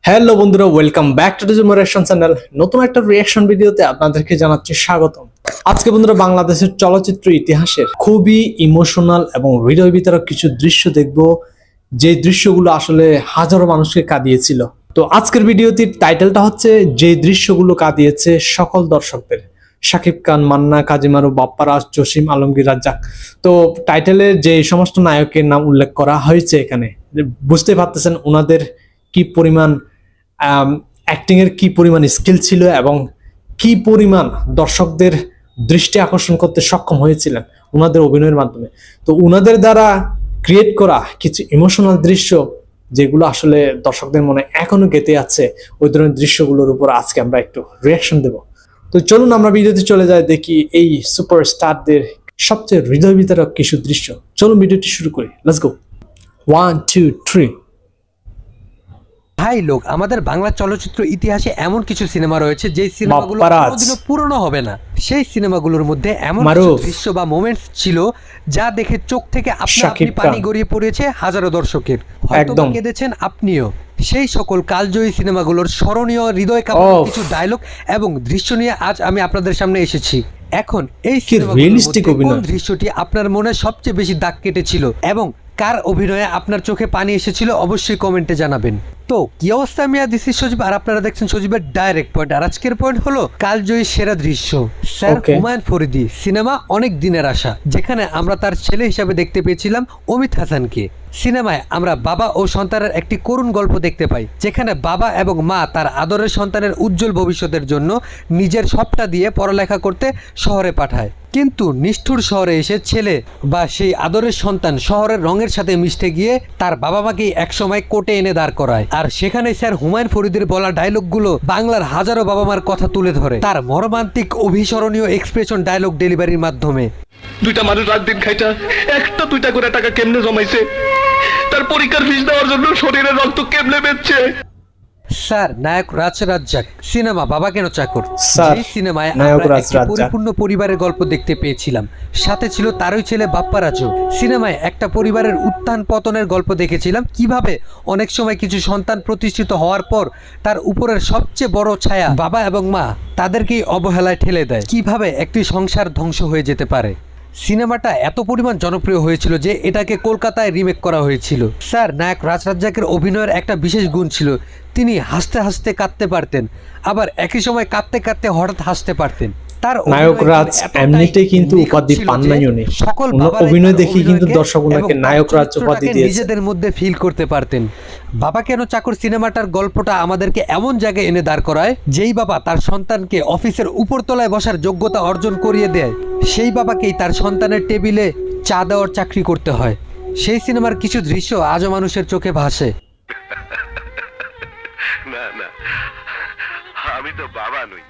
Hello বন্ধুরা, welcome back to the reaction channel. নতুন একটা রিঅ্যাকশন ভিডিওতে আপনাদেরকে জানাচ্ছি স্বাগতম। আজকে বন্ধুরা বাংলাদেশের চলচ্চিত্র ইতিহাসের খুবই ইমোশনাল এবং হৃদয় বিতরক কিছু দৃশ্য দেখব, যে দৃশ্যগুলো আসলে হাজারো মানুষকে কাঁদিয়েছিল। তো আজকের ভিডিওটির টাইটেলটা হচ্ছে যে দৃশ্যগুলো কাঁদিয়েছে সকল দর্শকদের। শাকিব খান, মান্না, কাজী মারুফ, বাপ্পারাজ, জসিম, আলমগীর, রাজ্জাক। তো টাইটেলে যে সমস্ত নায়কের নাম উল্লেখ করা হয়েছে এখানে, বুঝতে পারতেছেন ওনাদের কি পরিমাণ অ্যাক্টিং এর কি পরিমাণ স্কিল ছিল এবং কি পরিমাণ দর্শকদের দৃষ্টি আকর্ষণ করতে সক্ষম হয়েছিলেন ওনাদের অভিনয়ের মাধ্যমে। তো ওনাদের দ্বারা ক্রিয়েট করা কিছু ইমোশনাল দৃশ্য যেগুলো আসলে দর্শকদের মনে এখনো গেঁথে আছে, ওই ধরনের দৃশ্যগুলোর উপর আজকে আমরা একটু রিঅ্যাকশন দেব। তো চলুন আমরা ভিডিওতে চলে যাই, দেখি এই সুপারস্টারদের সবচেয়ে হৃদয় বিতরক কিছু দৃশ্য। চলুন ভিডিওটি শুরু করি, লেটস গো। 1 2 3। ভাই লোক, আমাদের বাংলা চলচ্চিত্র ইতিহাসে এমন কিছু সিনেমা রয়েছে যে সিনেমাগুলো কোনোদিনও পুরনো হবে না। সেই সিনেমাগুলোর মধ্যে এমন কিছু দৃশ্য বা মোমেন্টস ছিল যা দেখে চোখ থেকে আপনি পানি গড়িয়ে পড়েছে হাজারো দর্শকের, হয়তো কেঁদেছেন আপনিও। সেই সকল কালজয়ী সিনেমাগুলোর স্মরণীয় হৃদয় কাঁপানো কিছু ডায়লগ এবং দৃশ্য নিয়ে আজ আমি আপনাদের সামনে এসেছি। এখন এই কোন দৃশ্যটি আপনার মনে সবচেয়ে বেশি দাগ কেটেছিল এবং কার অভিনয়ে আপনার চোখে পানি এসেছিল অবশ্যই কমেন্টে জানাবেন। তো কি অবস্থা মিয়া, দিস ইজ সজীব আর আপনারা দেখছেন সজীবের ডাইরেক্ট পয়েন্ট। আর আজকের পয়েন্ট হলো কালজয়ী সেরা দৃশ্য, স্যার হুমায়ুন ফরিদি সিনেমা অনেক দিনের আশা, যেখানে আমরা তার ছেলে হিসাবে দেখতে পেয়েছিলাম অমিত হাসানকে। সিনেমায় আমরা বাবা ও সন্তানের একটি করুণ গল্প দেখতে পাই, যেখানে বাবা এবং মা তার আদরের সন্তানের উজ্জ্বল ভবিষ্যতের জন্য নিজের সবটা দিয়ে পড়ালেখা করতে শহরে পাঠায়। কিন্তু নিষ্ঠুর শহরে এসে ছেলে বা সেই আদরের সন্তান শহরের রঙের সাথে মিশতে গিয়ে তার বাবা মাকেই একসময় কোর্টে এনে দাঁড় করায়। আর সেখানে স্যার হুমায়ুন ফরিদের বলা ডায়লগগুলো বাংলার হাজারো বাবা মার কথা তুলে ধরে তার মর্মান্তিক অভিস্মরণীয় এক্সপ্রেশন ডায়লগ ডেলিভারির মাধ্যমে। দুইটা মানুষ রাত দিন খাইটা একটা দুইটা করে টাকা কেমনে জমাইছে, তার পরীক্ষার ফিস দেওয়ার জন্য শরীরের রক্ত কেমনে বেচছে। স্যার নায়ক রাজ্জাক সিনেমা বাবা কেন চাকর, সেই সিনেমায় আমরা একটা পরিপূর্ণ পরিবারের গল্প দেখতে পেয়েছিলাম, সাথে ছিল তারই ছেলে বাপ্পারাজও। সিনেমায় একটা পরিবারের উত্থান পতনের গল্প দেখেছিলাম, কিভাবে অনেক সময় কিছু সন্তান প্রতিষ্ঠিত হওয়ার পর তার উপরের সবচেয়ে বড় ছায়া বাবা এবং মা তাদেরকেই অবহেলায় ঠেলে দেয়, কিভাবে একটি সংসার ধ্বংস হয়ে যেতে পারে। সিনেমাটা এত পরিমাণ জনপ্রিয় হয়েছিল যে এটাকে কলকাতায় রিমেক করা হয়েছিল। স্যার নায়ক রাজ্জাকের অভিনয়ের একটা বিশেষ গুণ ছিল, তিনি হাসতে হাসতে কাঁদতে পারতেন, আবার একই সময় কাঁদতে কাঁদতে হঠাৎ হাসতে পারতেন। তার নায়ক রাজ এমনিতেই কিন্তু উপাধি পান নাই উনি, সকল অভিনয় দেখি কিন্তু দর্শক ওনাকে নায়ক রাজ উপাধি দিয়েছে। নিজেদের মধ্যে ফিল করতে পারতেন। বাবা কেন চাকর সিনেমাটার গল্পটা আমাদেরকে এমন জায়গায় এনে দাঁড় করায়, যেই বাবা তার সন্তানকে অফিসের উপরতলায় বসার যোগ্যতা অর্জন করিয়ে দেয়, সেই বাবাকেই তার সন্তানের টেবিলে চা দেওয়ার চাকরি করতে হয়। সেই সিনেমার কিছু দৃশ্য আজও মানুষের চোখে ভাসে। না না, আমি তো বাবা নই,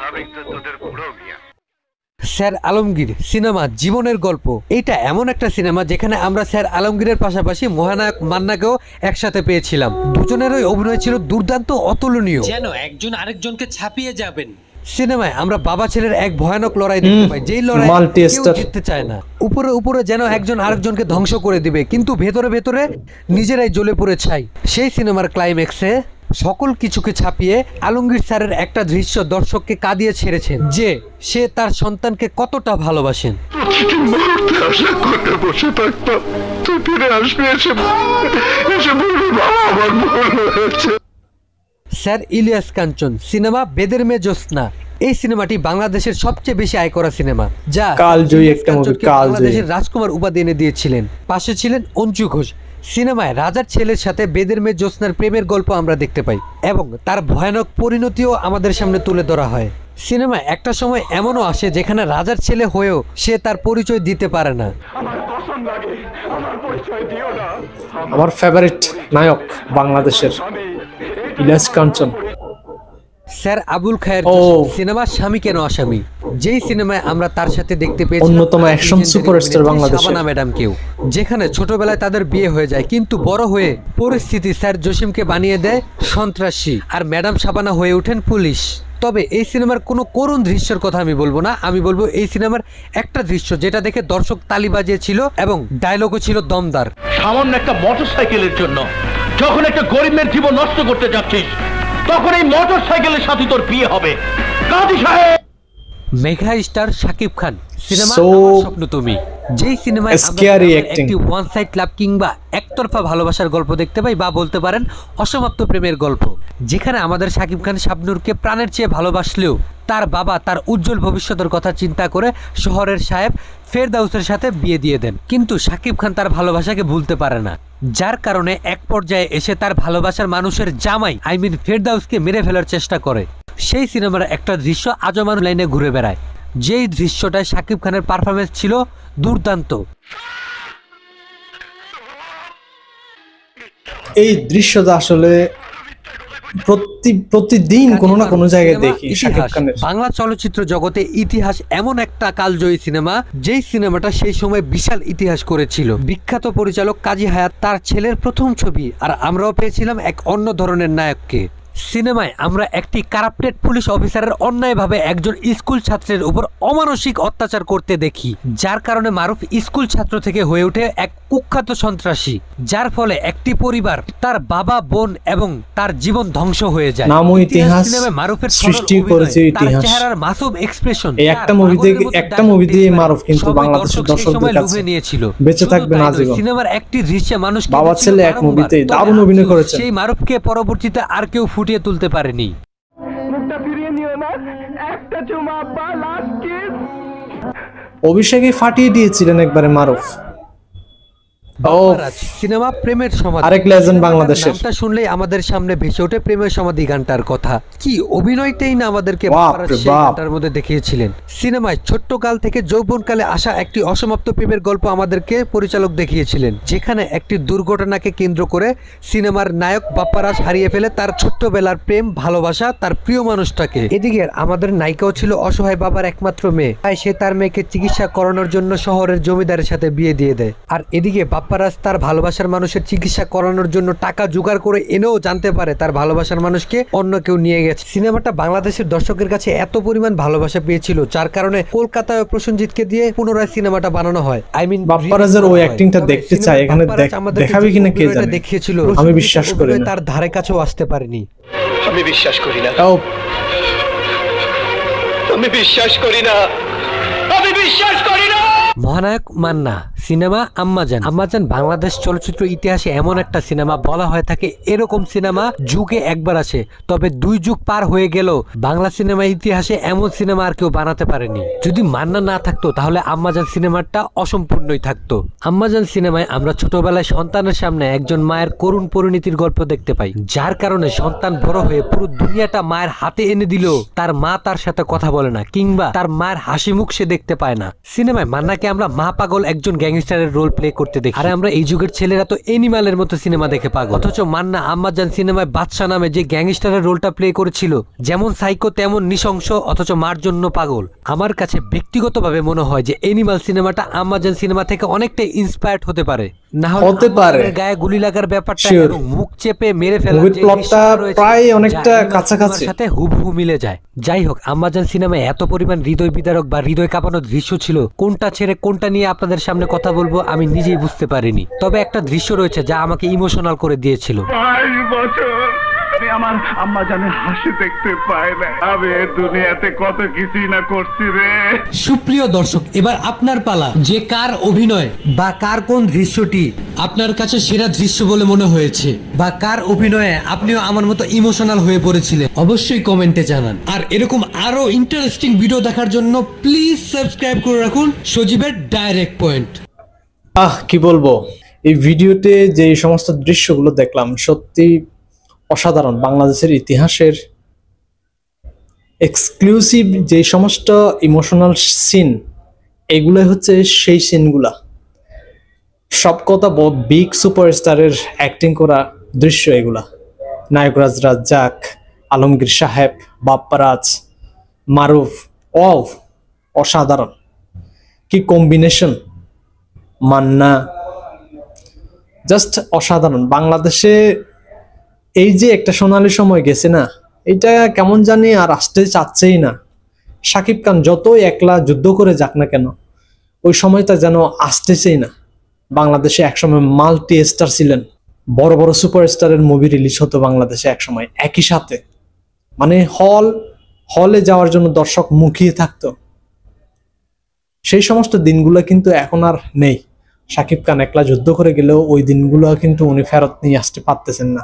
আমি তো তোদের বুড়ো মিয়া। স্যার আলমগীর সিনেমা জীবনের গল্প, এটা এমন একটা সিনেমা যেখানে আমরা স্যার আলমগীরের পাশাপাশি মহানায়ক মান্নাকেও একসাথে পেয়েছিলাম। দুজনেরই অভিনয় ছিল দুর্দান্ত, অতুলনীয়, যেন একজন আরেকজনকে ছাপিয়ে যাবেন। সিনেমায় আমরা বাবা ছেলের এক ভয়ানক লড়াই দেখতে পাই, যেই লড়াই কেউ জিততে চায় না। উপরে উপরে যেন একজন আরেকজনকে ধ্বংস করে দিবে, কিন্তু ভেতরে ভেতরে নিজেরাই জ্বলে পড়ে ছাই। সেই সিনেমার ক্লাইম্যাক্সে সকল কিছুকে ছাপিয়ে আলমগীর স্যারের একটা দৃশ্য দর্শককে কাঁদিয়ে ছেড়েছেন, যে সে তার সন্তানকে কতটা ভালোবাসেন। স্যার ইলিয়াস কাঞ্চন সিনেমা বেদের মেয়ে জ্যোৎস্না, এই সিনেমাটি বাংলাদেশের সবচেয়ে বেশি আয় করা সিনেমা, যা কালজয়ী একটা মুভি, বাংলাদেশের রাজকুমার উপাধি এনে দিয়েছিলেন। পাশে ছিলেন অঞ্জু ঘোষ। সিনেমায় রাজার ছেলের সাথে বেদের মেয়ে জ্যোৎস্নার প্রেমের গল্প আমরা দেখতে পাই এবং তার ভয়ানক পরিণতিও আমাদের সামনে তুলে ধরা হয়। সিনেমায় একটা সময় এমনও আসে যেখানে রাজার ছেলে হয়েও সে তার পরিচয় দিতে পারে না। আমার ফেভারিট নায়ক বাংলাদেশের ইলিয়াস কাঞ্চন। স্যার আবুল খায়ের সিনেমা স্বামী কেন আসামি, যেই সিনেমায় আমরা তার সাথে দেখতে পেয়েছি অন্যতম অ্যাকশন সুপারস্টার বাংলাদেশের শাবানা ম্যাডামকেও, যেখানে ছোটবেলায় তাদের বিয়ে হয়ে যায়, কিন্তু বড় হয়ে পরিস্থিতি স্যার জসিমকে বানিয়ে দেয় সন্ত্রাসী আর ম্যাডাম শাবানা হয়ে ওঠেন পুলিশ। তবে এই সিনেমার কোনো করুণ দৃশ্যের কথা আমি বলবো না, আমি বলবো এই সিনেমার একটা দৃশ্য যেটা দেখে দর্শক তালি বাজিয়েছিল এবং ডায়লগও ছিল দমদার। সামান্য একটা মোটরসাইকেলের জন্য যখন একটা গরিব মেয়ের জীবন নষ্ট করতে যাচ্ছিস তখন এই মোটর সাইকেলের সাথে তোর বিয়ে হবে। কাজী সাহেব। Mega star Shakib Khan cinema So স্বপ্ন তুমি, যেই সিনেমায় scary আমরা acting. একটি ওয়ান সাইড লাভ কিংবা একতরফা ভালোবাসার গল্প দেখতে পাই, বা বলতে পারেন অসমাপ্ত প্রেমের গল্প, যেখানে আমাদের শাকিব খান শাবনূরকে প্রাণের চেয়ে ভালোবাসলেও তার বাবা তার উজ্জ্বল ভবিষ্যতের কথা চিন্তা করে শহরের সাহেব ফেরদাউসের সাথে বিয়ে দিয়ে দেন। কিন্তু শাকিব খান তার ভালোবাসাকে ভুলতে পারে না, যার কারণে এক পর্যায়ে এসে তার ভালোবাসার মানুষের জামাই ফেরদাউসকে মেরে ফেলার চেষ্টা করে। সেই সিনেমার একটা দৃশ্য আজও মানুষ লাইনে ঘুরে বেড়ায়, যেই দৃশ্যটায় শাকিব খানের পারফরমেন্স ছিল দুর্দান্ত। এই দৃশ্যটা আসলে প্রতিদিন কোনো না কোনো জায়গায় দেখি। শাকিব খানের বাংলা চলচ্চিত্র জগতে ইতিহাস এমন একটা কালজয়ী সিনেমা, যেই সিনেমাটা সেই সময় বিশাল ইতিহাস করেছিল। বিখ্যাত পরিচালক কাজী হায়াৎ তার ছেলের প্রথম ছবি, আর আমরাও পেয়েছিলাম এক অন্য ধরনের নায়ককে। সিনেমায় আমরা একটি কারাপ্টেড পুলিশ অফিসারের অন্যায়ভাবে একজন স্কুল ছাত্রের উপর অমানসিক অত্যাচার করতে দেখি, যার কারণে মারুফ স্কুল ছাত্র থেকে হয়ে ওঠে এক কুখ্যাত সন্ত্রাসী, যার ফলে একটি পরিবার, তার বাবা, বোন এবং তার জীবন ধ্বংস হয়ে যায়। নাম ও ইতিহাস মারুফের সৃষ্টি করেছে ইতিহাস। চেহারার মাসুম এক্সপ্রেশন, এই একটা মুভি দিয়ে মারুফ কিন্তু বাংলাদেশের দর্শকদের কাছে নিয়েছিল, বেঁচে থাকবে না জীবন। সিনেমার একটি দৃশ্যে মানুষ বাবা ছেলে এক মুভিতে দারুণ অভিনয় করেছে। সেই মারুফকে পরবর্তীতে আর কেউ ফুটিয়ে তুলতে পারেনি। অভিষেকে ফাটিয়ে দিয়েছিলেন একবারে মারুফ। সিনেমা প্রেমের সমাধি, আরেক লেজেন্ড বাংলাদেশের। নামটা শুনলেই আমাদের সামনে ভেসে ওঠে প্রেমের সমাধি গানটার কথা। কি অভিনয়তেই না আমাদেরকে গানটার মধ্যে দেখিয়েছিলেন। সিনেমায় ছোট্ট কাল থেকে যৌবনকালে আসা একটি অসমাপ্ত প্রেমের গল্প আমাদেরকে পরিচালক দেখিয়েছিলেন, যেখানে একটি দুর্ঘটনাকে কেন্দ্র করে সিনেমার নায়ক বাপ্পারাজ হারিয়ে ফেলে তার ছোট্টবেলার প্রেম ভালোবাসা, তার প্রিয় মানুষটাকে। এদিকে আমাদের নায়িকাও ছিল অসহায় বাবার একমাত্র মেয়ে, তাই সে তার মেয়েকে চিকিৎসা করানোর জন্য শহরের জমিদারের সাথে বিয়ে দিয়ে দেয়। আর এদিকে বাপ্পারাজ তার ভালোবাসার মানুষের চিকিৎসা করানোর জন্য টাকা জোগাড় করে এনেও জানতে পারে তার ভালোবাসার মানুষকে অন্য কেউ নিয়ে গেছে। সিনেমাটা বাংলাদেশের দর্শকের কাছে এত পরিমাণ ভালোবাসা পেয়েছিল, যার কারণে কলকাতায় প্রসেনজিৎকে দিয়ে পুনরায় সিনেমাটা বানানো হয়। বাপ্পারাজের ওই অ্যাক্টিংটা দেখতে চাই, এখানে দেখাবে কিনা কে জানে। দেখিয়েছিল, আমি বিশ্বাস করি না, তার ধারে কাছেও আসতে পারেনি। আমি বিশ্বাস করি না, আমি বিশ্বাস করি না, আমি বিশ্বাস করি না। মহানায়ক মান্না সিনেমা আম্মাজান বাংলাদেশ চলচ্চিত্র ইতিহাসে এমন একটা সিনেমা, বলা হয়ে থাকে এরকম সিনেমা যুগে একবার আসে, তবে 2 যুগ পার হয়ে গেল বাংলা সিনেমা ইতিহাসে এমন সিনেমা আর কেউ বানাতে পারেনি। যদি মান্না না থাকতো তাহলে আম্মাজান সিনেমাটা অসম্পূর্ণই থাকতো। আম্মাজান সিনেমায় আমরা ছোটবেলায় সন্তানের সামনে একজন মায়ের করুণ পরিণতির গল্প দেখতে পাই, যার কারণে সন্তান বড় হয়ে পুরো দুনিয়াটা মায়ের হাতে এনে দিল, তার মা তার সাথে কথা বলে না কিংবা তার মায়ের হাসি মুখ সে দেখতে পায় না। সিনেমায় মান্নাকে আমরা মা পাগল একজন গ্যাংস্টারের রোল প্লে করতে দেখি, আর আমরা এই যুগের ছেলেরা তো অ্যানিমালের মতো সিনেমা দেখে পাগল। অথচ মান্না আম্মাজান সিনেমায় বাদশা নামে যে গ্যাংস্টারের রোলটা প্লে করেছিল, যেমন সাইকো তেমন নৃশংস, অথচ মার জন্য পাগল। আমার কাছে ব্যক্তিগতভাবে মনে হয় যে অ্যানিমাল সিনেমাটা আম্মাজান সিনেমা থেকে অনেকটাই ইন্সপায়ার্ড হতে পারে। না হতে পারে গায়ে গুলি লাগার ব্যাপারটা এবং মুখ চেপে মেরে ফেলার যে প্লটটা প্রায় অনেকটা কাছাকাছি সাথে হুবহু মিলে যায়। যাই হোক, আম্মাজান সিনেমায় এত পরিমাণ হৃদয় বিদারক বা হৃদয় কাঁপানোর দৃশ্য ছিল, কোনটা ছেড়ে কোনটা নিয়ে আপনাদের সামনে কথা বলবো আমি নিজেই বুঝতে পারিনি। তবে একটা দৃশ্য রয়েছে যা আমাকে ইমোশনাল করে দিয়েছিল। 5 বছর আমি আমার আম্মাজানের হাসি দেখতে পাই না। আমি দুনিয়াতে কত কিছুই না করছি রে। সুপ্রিয় দর্শক, এবার আপনার পালা, যে কার অভিনয় বা কার কোন দৃশ্যটি আপনার কাছে সেরা দৃশ্য বলে মনে হয়েছে, বা কার অভিনয়ে আপনিও আমার মতো ইমোশনাল হয়ে পড়েছিলেন, অবশ্যই কমেন্টে জানান। আর এরকম আরো ইন্টারেস্টিং ভিডিও দেখার জন্য প্লিজ সাবস্ক্রাইব করে রাখুন সজীবের ডাইরেক্ট পয়েন্ট। কি বলবো, এই ভিডিওতে যে সমস্ত দৃশ্যগুলো দেখলাম সত্যি অসাধারণ। বাংলাদেশের ইতিহাসের এক্সক্লুসিভ যে সমস্ত ইমোশনাল সিন, এগুলোই হচ্ছে সেই সিনগুলা। সব কথা বিগ সুপারস্টারের অ্যাক্টিং করা দৃশ্য এগুলা। নায়করাজ রাজ্জাক, আলমগীর সাহেব, বাপ্পারাজ, মারুফ, অসাধারণ। কি কম্বিনেশন, মান্না, জাস্ট অসাধারণ। বাংলাদেশে এই যে একটা সোনালী সময় গেছে না, এটা কেমন জানি আর আসতে চাচ্ছেই না। শাকিব খান যতই একলা যুদ্ধ করে যাক না কেন, ওই সময়টা যেন আসতেছেই না। বাংলাদেশে একসময় মাল্টি স্টার ছিলেন, বড় বড় সুপারস্টারের মুভি রিলিজ হতো বাংলাদেশে একসময় একই সাথে, মানে হলে যাওয়ার জন্য দর্শক মুখিয়ে থাকতো। সেই সমস্ত দিনগুলো কিন্তু এখন আর নেই। শাকিব খান একলা যুদ্ধ করে গেলেও ওই দিনগুলো কিন্তু উনি ফেরত নিয়ে আসতে পারতেছেন না।